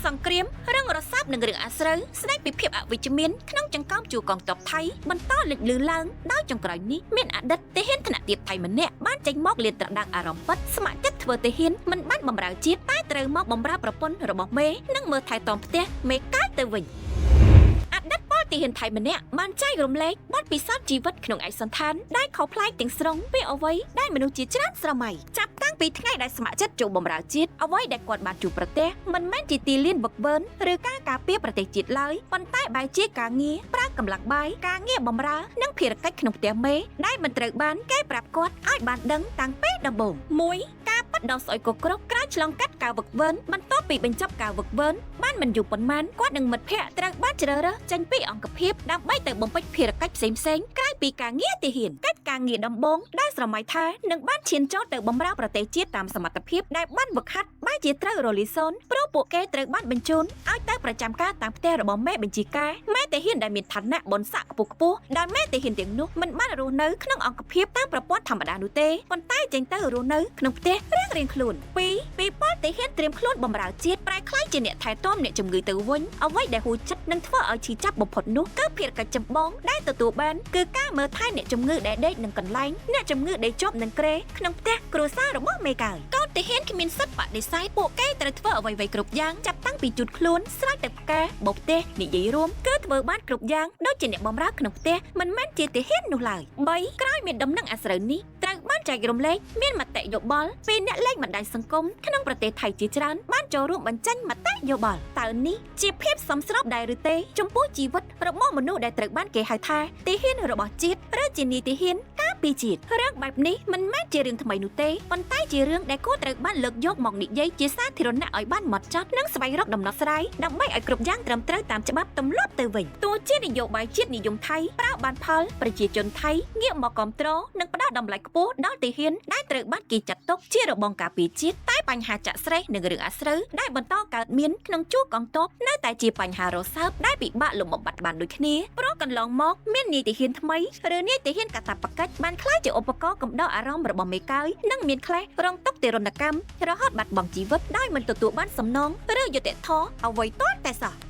សង្គ្រាមរឿងរស័ព្ទនិងរឿងអាស្រូវស្ដីពីភាពអវិជ្ជមានក្នុងចង្កោមជួរកងទ័ពថៃបន្តលេចលឺឡើងដោយចុងក្រោយនេះមានអតីតទាហានថ្នាក់ទាបថៃម្នាក់បានចេញមកលាតត្រដាងអារម្មណ៍ពិតស្ម័គ្រចិត្តធ្វើទាហានមិនបានបម្រើជាតិតែត្រូវមកបម្រើប្រពន្ធរបស់មេនិងមើលថែទាំផ្ទះមេកាយទៅវិញអតីតពលទាហានថៃម្នាក់បានចែករំលែកបទពិសោធន៍ជីវិតក្នុងឯកសណ្ឋានដែលខុសប្លែកទាំងស្រុងពីអ្វីដែលមនុស្សជាច្រើនស្រមៃចាប់តាំងពីថ្ងៃដែលស្ម័គ្រចិត្តចូលបម្រើជាតិអ្វីដែលគាត់បានជួបប្រទះមិនមែនជាទីលានវឹកវើឬការការពារប្រទេសជាតិឡើយប៉ុន្តែបែរជាការងារប្រើកម្លាំងបាយការងារបម្រើនិងភារកិច្ចក្នុងផ្ទះមេដែលមិនត្រូវបានគេប្រាប់គាត់ឲ្យបានដឹងតាំងពីដំបូង1ការប៉ັດដល់ស្អុយគក្រកក្រោយឆ្លងកាត់ការវឹកវើបន្ទាប់ពីបញ្ចប់ការវឹកវើបានមិនយូរប៉ុន្មានគាត់និងមិត្តភ័ក្តិត្រូវបានជ្រើសរើសចេញពីអង្គភាពដើម្បីទៅបំពេញភារកិច្ចផ្សេងៗក្រៅពីការងារទាហានកិច្ចការងារដំបូងដែលស្រមៃថានឹងបានឈានចូលទៅបម្រើប្រទេសជាតិតាមសមត្ថភាពដែលបានវឹកហាត់បែរជាត្រូវរលាយសូន្យព្រោះពួកគេត្រូវបានបញ្ជូនឲ្យទៅប្រចាំការតាមផ្ទះរបស់មេបញ្ជាការមេទាហានដែលមានឋានៈបុណ្យស័ក្តិខ្ពស់ៗដែលមេទាហានទាំងនោះមិនបានរស់នៅក្នុងអង្គភាពតាមប្រព័ន្ធធម្មតានោះទេប៉ុន្តែចេញទៅរស់នៅក្នុងផ្ទះរៀងៗខ្លួន2ពីពលទាហានត្រៀមខ្លួនបម្រើជាតិប្រែក្លាយជាអ្នកថែទាំអ្នកជំងឺទៅវិញអ្វីដែលហួចចិត្តនឹងធ្វើឲ្យឈឺចាប់បំផុតនោះគឺភារកិច្ចចម្បងដែលទទួលបានគឺការមើលថែអ្នកជំងឺដែលដេកនឹងកន្លែងអ្នកជំងឺដែលជាប់នឹងគ្រែក្នុងផ្ទះគ្រួសាររបស់មេកាយកូនទាហានគ្មានសិទ្ធិបដិសេធពួកគេត្រូវធ្វើអ្វីៗគ្រប់យ៉ាងចាប់តាំងពីជូតខ្លួនស្រោចទឹកផ្កាបោកផ្ទះនិយាយរួមគឺធ្វើបានគ្រប់យ៉ាងដូចជាអ្នកបម្រើក្នុងផ្ទះមិនមែនជាទាហាននោះឡើយ3ក្រោយមានដំណឹងអាស្រូវនេះត្រូវបានចែករំលែកមានមតិយោបល់ពីអ្នកលេងបណ្ដាញសង្គមក្នុងប្រទេសថៃជាច្រើនបានចូលរួមបញ្ចេញមតិយោបល់តើនេះជាភាពសមស្របដែរឬទេចំពោះជីវិតរបស់មនុស្សដែលត្រូវបានគេហៅថាទាហានរបស់ជាតិឬជានាយទាហានការពារជាតិរឿងបែបនេះមិនមែនជារឿងថ្មីនោះទេប៉ុន្តែជារឿងដែលគួរត្រូវបានលើកយកមកនិយាយជាសាធារណៈឲ្យបានហ្មត់ចត់និងស្វែងរកដំណោះស្រាយដើម្បីឲ្យគ្រប់យ៉ាងត្រឹមត្រូវតាមច្បាប់ទម្លាប់ទៅវិញទោះជានយោបាយជាតិនិយមថៃប្រើបានផលប្រជាជនថៃងាកមកគាំទ្រនិងផ្ដល់តម្លៃខ្ពស់ដល់ទាហានដែលត្រូវបានគេចាត់ទុកជារបងការពារជាតិតែបញ្ហាចាក់ស្រេះនិងរឿងអាស្រូវដែលបន្តកើតមានក្នុងជួរកងទ័ពនៅតែជាបញ្ហារសើបដែលពិបាកលុបបំបាត់បានដូចគ្នាព្រោះកន្លងមកមាននាយទាហានថ្មីឬនាយទាហានកាតព្វកិច្ចបានក្លាយជាឧបករណ៍កំដរអារម្មណ៍របស់មេកាយនិងមានខ្លះរងទុក្ខទារុណកម្មរហូតបាត់បង់ជីវិតដោយមិនទទួលបានសំណងឬយុត្តិធម៌អ្វីទាល់តែសោះ